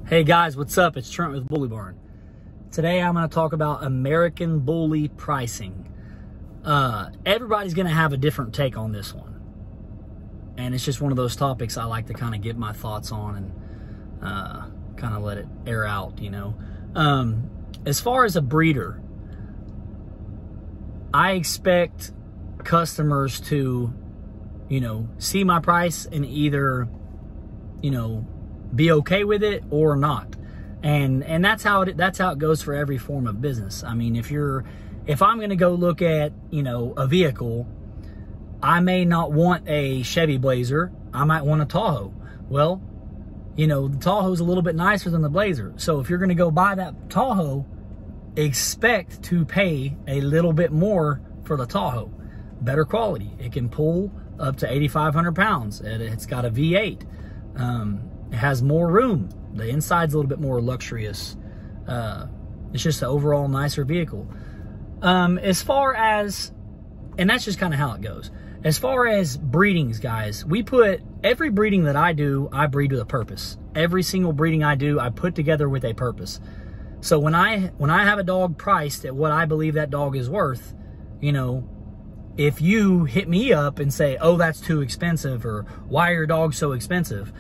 Hey guys, what's up? It's Trent with Bully Barn. Today I'm going to talk about American Bully pricing. Everybody's going to have a different take on this one. And it's just one of those topics I like to kind of get my thoughts on and kind of let it air out, you know. As far as a breeder, I expect customers to, you know, see my price and either, you know, be okay with it or not. And that's how it goes for every form of business. I mean, if I'm going to go look at, you know, a vehicle, I may not want a Chevy Blazer. I might want a Tahoe. Well, you know, the Tahoe's a little bit nicer than the Blazer. So if you're going to go buy that Tahoe, expect to pay a little bit more for the Tahoe. Better quality. It can pull up to 8,500 pounds. It's got a V8. It has more room. The inside's a little bit more luxurious. It's just an overall nicer vehicle. As far as, and that's just kind of how it goes. As far as breedings, guys, every breeding that I do, I breed with a purpose. Every single breeding I do, I put together with a purpose. So when I have a dog priced at what I believe that dog is worth, you know, if you hit me up and say, oh, that's too expensive, or why are your dogs so expensive?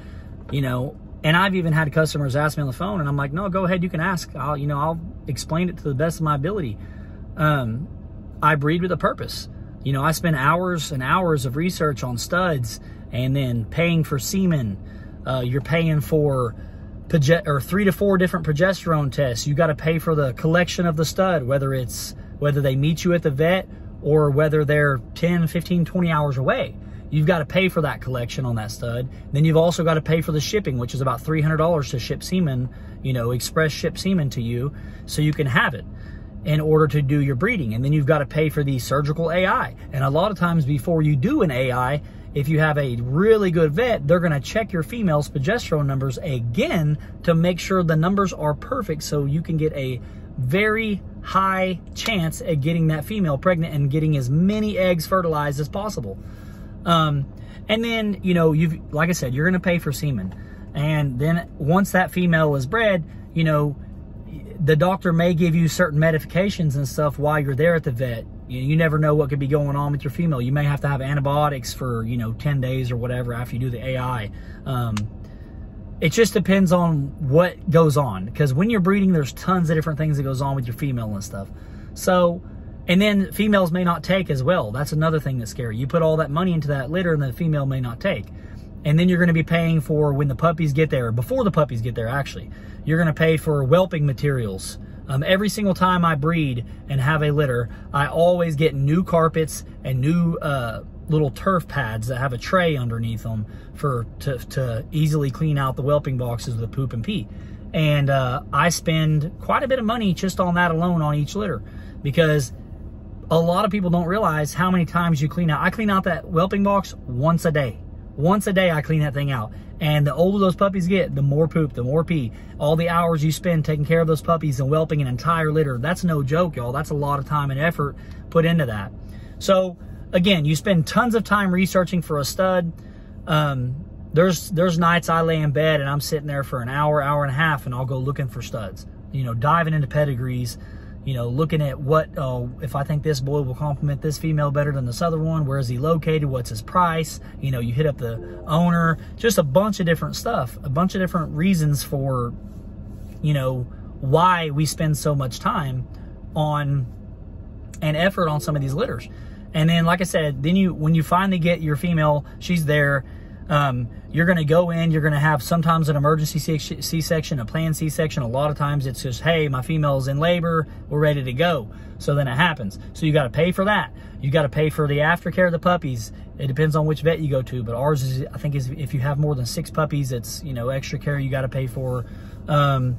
You know, and I've even had customers ask me on the phone, and I'm like, no, go ahead, you can ask. I'll explain it to the best of my ability. I breed with a purpose. You know, I spend hours and hours of research on studs, and then paying for semen. You're paying for 3 to 4 different progesterone tests. You got to pay for the collection of the stud, whether they meet you at the vet or whether they're 10, 15, 20 hours away. You've got to pay for that collection on that stud. Then you've also got to pay for the shipping, which is about $300 to ship semen, you know, express ship semen to you so you can have it in order to do your breeding. And then you've got to pay for the surgical AI. And a lot of times before you do an AI, if you have a really good vet, they're going to check your female's progesterone numbers again to make sure the numbers are perfect so you can get a very high chance at getting that female pregnant and getting as many eggs fertilized as possible. And then, you know, like I said, you're going to pay for semen. And then once that female is bred, you know, the doctor may give you certain medications and stuff while you're there at the vet. You never know what could be going on with your female. You may have to have antibiotics for, you know, 10 days or whatever after you do the AI. It just depends on what goes on. Because when you're breeding, there's tons of different things that goes on with your female and stuff. So, and then females may not take as well. That's another thing that's scary. You put all that money into that litter and the female may not take. And then you're going to be paying for when the puppies get there, before the puppies get there actually. You're going to pay for whelping materials. Every single time I breed and have a litter, I always get new carpets and new little turf pads that have a tray underneath them to easily clean out the whelping boxes with the poop and pee. And I spend quite a bit of money just on that alone on each litter, because a lot of people don't realize how many times you clean out. I clean out that whelping box once a day. Once a day I clean that thing out. And the older those puppies get, the more poop, the more pee. All the hours you spend taking care of those puppies and whelping an entire litter, that's no joke, y'all. That's a lot of time and effort put into that. So, again, you spend tons of time researching for a stud. There's nights I lay in bed and I'm sitting there for an hour, hour and a half, and I'll go looking for studs. You know, diving into pedigrees, you know, looking at if I think this boy will complement this female better than this other one, where is he located, what's his price, you know, you hit up the owner, just a bunch of different stuff, a bunch of different reasons for, you know, why we spend so much time on and effort on some of these litters. And then, like I said, then when you finally get your female, she's there, you're going to go in, you're going to have sometimes an emergency C-section, a planned C-section. A lot of times it's just, hey, my female's in labor, we're ready to go. So then it happens. So you got to pay for that. You got to pay for the aftercare of the puppies. It depends on which vet you go to, but ours is, I think, is if you have more than 6 puppies, it's, you know, extra care you got to pay for. Then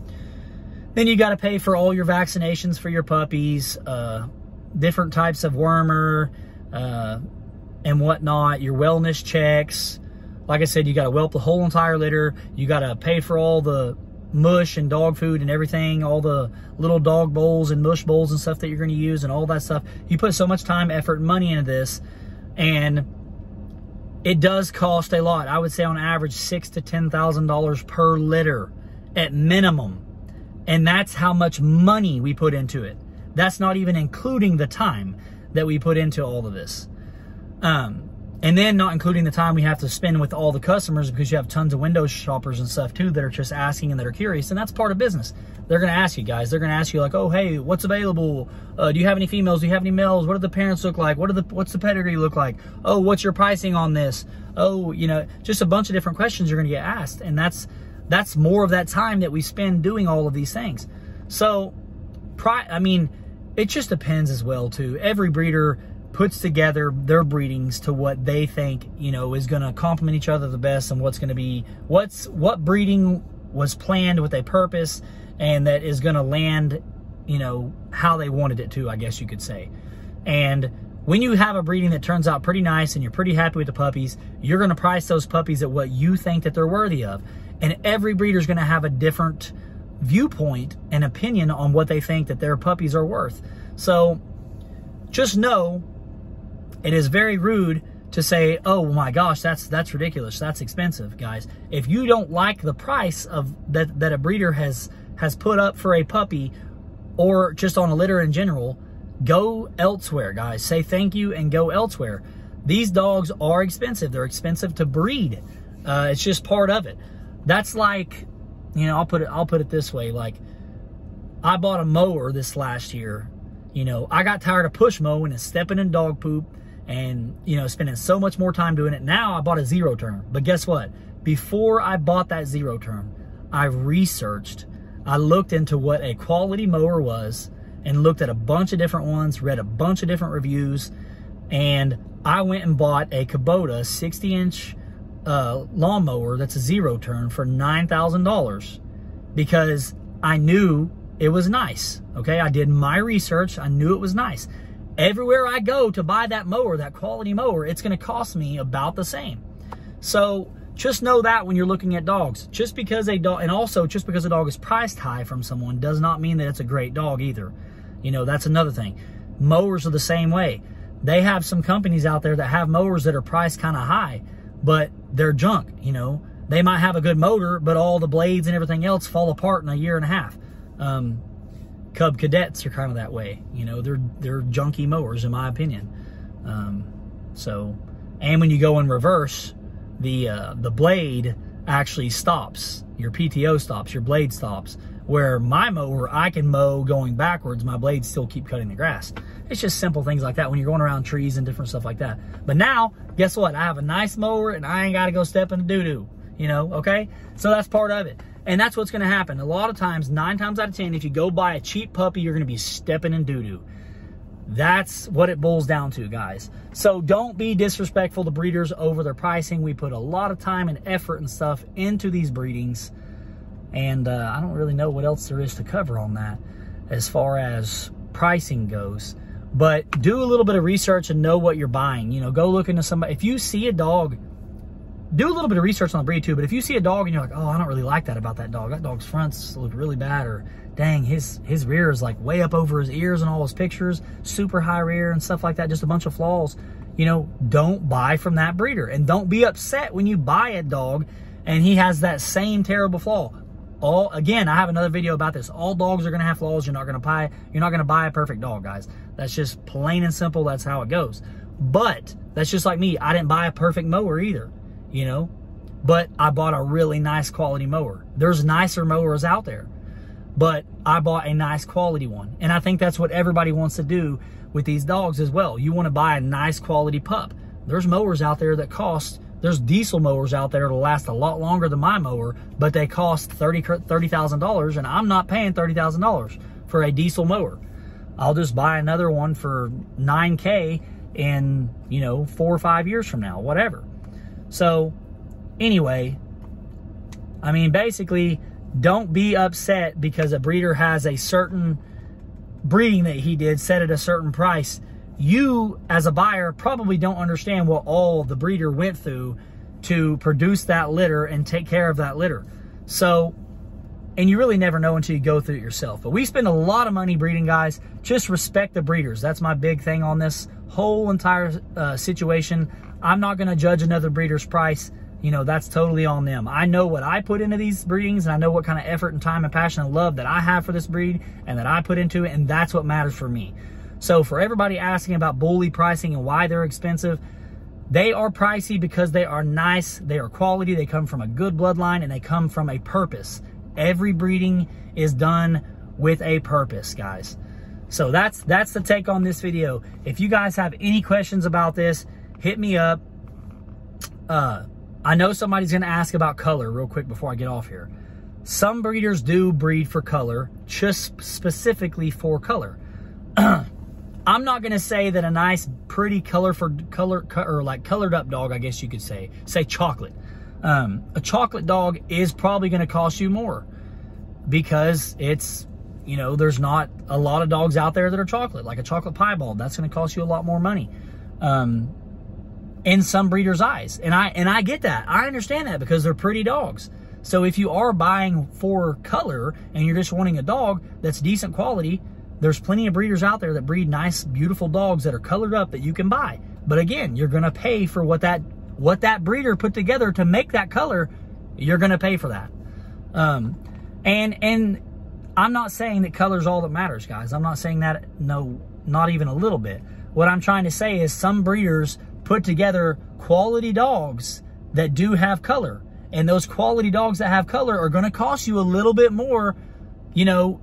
you got to pay for all your vaccinations for your puppies, different types of wormer, and whatnot, your wellness checks. Like I said, you got to whelp the whole entire litter. You got to pay for all the mush and dog food and everything, all the little dog bowls and mush bowls and stuff that you're going to use and all that stuff. You put so much time, effort, and money into this, and it does cost a lot. I would say on average $6,000 to $10,000 per litter. at minimum. And that's how much money we put into it. That's not even including the time that we put into all of this. And then not including the time we have to spend with all the customers, because you have tons of window shoppers and stuff too that are just asking and that are curious. And that's part of business. They're going to ask you guys. They're going to ask you like, oh, hey, what's available? Do you have any females? Do you have any males? What do the parents look like? What's the pedigree look like? Oh, what's your pricing on this? Oh, you know, just a bunch of different questions you're going to get asked. And that's more of that time that we spend doing all of these things. So, I mean, it just depends as well too. Every breeder puts together their breedings to what they think, you know, is going to complement each other the best, and what's going to be, what breeding was planned with a purpose and that is going to land, you know, how they wanted it to, I guess you could say. And when you have a breeding that turns out pretty nice and you're pretty happy with the puppies, you're going to price those puppies at what you think that they're worthy of. And every breeder's going to have a different viewpoint and opinion on what they think that their puppies are worth. So just know it is very rude to say, oh my gosh, that's ridiculous, that's expensive, guys. If you don't like the price of that a breeder has put up for a puppy, or just on a litter in general, go elsewhere, guys. Say thank you and go elsewhere. These dogs are expensive. They're expensive to breed. It's just part of it. That's like, you know, I'll put it this way. Like, I bought a mower this last year. You know, I got tired of push mowing and stepping in dog poop and, you know, spending so much more time doing it. Now I bought a zero turn. But guess what? Before I bought that zero turn, I researched. I looked into what a quality mower was and looked at a bunch of different ones, read a bunch of different reviews, and I went and bought a Kubota 60-inch lawnmower that's a zero turn for $9,000 because I knew it was nice. Okay, I did my research. I knew it was nice. Everywhere I go to buy that mower, that quality mower, it's going to cost me about the same. So just know that when you're looking at dogs, just because a dog, and also just because a dog is priced high from someone does not mean that it's a great dog either. You know, that's another thing. Mowers are the same way. They have some companies out there that have mowers that are priced kind of high, but they're junk. You know, they might have a good motor, but all the blades and everything else fall apart in a year and a half. Cub Cadets are kind of that way. You know, they're junky mowers in my opinion. And when you go in reverse, the blade actually stops. Your PTO stops, your blade stops. Where my mower, I can mow going backwards, my blades still keep cutting the grass. It's just simple things like that when you're going around trees and different stuff like that. But now, guess what? I have a nice mower and I ain't got to go step in the doo-doo, you know, okay? So that's part of it. And that's what's going to happen. A lot of times, 9 times out of 10, if you go buy a cheap puppy, you're going to be stepping in doo-doo. That's what it boils down to, guys. So don't be disrespectful to breeders over their pricing. We put a lot of time and effort and stuff into these breedings. And I don't really know what else there is to cover on that as far as pricing goes. But do a little bit of research and know what you're buying. You know, go look into somebody. If you see a dog, do a little bit of research on the breed too. But if you see a dog and you're like, oh, I don't really like that about that dog. That dog's fronts look really bad. Or dang, his rear is like way up over his ears in all his pictures. Super high rear and stuff like that. Just a bunch of flaws. You know, don't buy from that breeder. And don't be upset when you buy a dog and he has that same terrible flaw. Again, I have another video about this. All dogs are going to have flaws. You're not going to buy a perfect dog, guys. That's just plain and simple. That's how it goes. But that's just like me. I didn't buy a perfect mower either, you know, but I bought a really nice quality mower. There's nicer mowers out there, but I bought a nice quality one. And I think that's what everybody wants to do with these dogs as well. You want to buy a nice quality pup. There's mowers out there that cost, there's diesel mowers out there that'll last a lot longer than my mower, but they cost $30,000, and I'm not paying $30,000 for a diesel mower. I'll just buy another one for $9K in, you know, 4 or 5 years from now, whatever. So anyway, I mean, basically, don't be upset because a breeder has a certain breeding that he did set at a certain price. You, as a buyer, probably don't understand what all the breeder went through to produce that litter and take care of that litter. So, and you really never know until you go through it yourself. But we spend a lot of money breeding, guys. Just respect the breeders. That's my big thing on this whole entire situation. I'm not going to judge another breeder's price. you know, that's totally on them. I know what I put into these breedings, and I know what kind of effort and time and passion and love that I have for this breed and that I put into it, and that's what matters for me. So for everybody asking about bully pricing and why they're expensive, they are pricey because they are nice, they are quality, they come from a good bloodline, and they come from a purpose. Every breeding is done with a purpose, guys. So that's the take on this video. If you guys have any questions about this, hit me up. I know somebody's gonna ask about color real quick before I get off here. Some breeders do breed for color, just specifically for color. I'm not gonna say that a nice, pretty colored up dog, I guess you could say chocolate. A chocolate dog is probably gonna cost you more because it's, you know, there's not a lot of dogs out there that are chocolate, like a chocolate piebald. That's gonna cost you a lot more money. In some breeders' eyes. And I get that. I understand that because they're pretty dogs. So if you are buying for color and you're just wanting a dog that's decent quality, there's plenty of breeders out there that breed nice, beautiful dogs that are colored up that you can buy. But again, you're gonna pay for what that breeder put together to make that color. You're gonna pay for that. And I'm not saying that color's all that matters, guys. I'm not saying that, no, not even a little bit. What I'm trying to say is some breeders put together quality dogs that do have color, and those quality dogs that have color are going to cost you a little bit more, you know,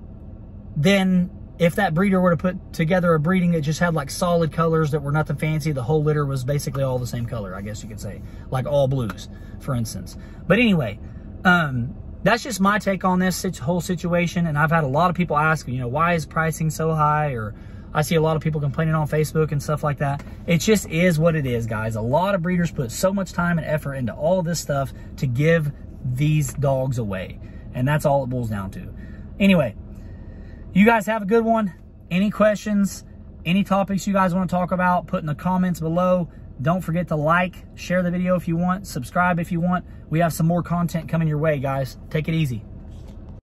than if that breeder were to put together a breeding that just had like solid colors that were nothing fancy. The whole litter was basically all the same color, I guess you could say, like all blues, for instance. But anyway, that's just my take on this whole situation. And I've had a lot of people ask, you know, why is pricing so high? Or I see a lot of people complaining on Facebook and stuff like that. It just is what it is, guys. A lot of breeders put so much time and effort into all of this stuff to give these dogs away. And that's all it boils down to. Anyway, you guys have a good one. Any questions, any topics you guys want to talk about, put in the comments below. Don't forget to like, share the video if you want, subscribe if you want. We have some more content coming your way, guys. Take it easy.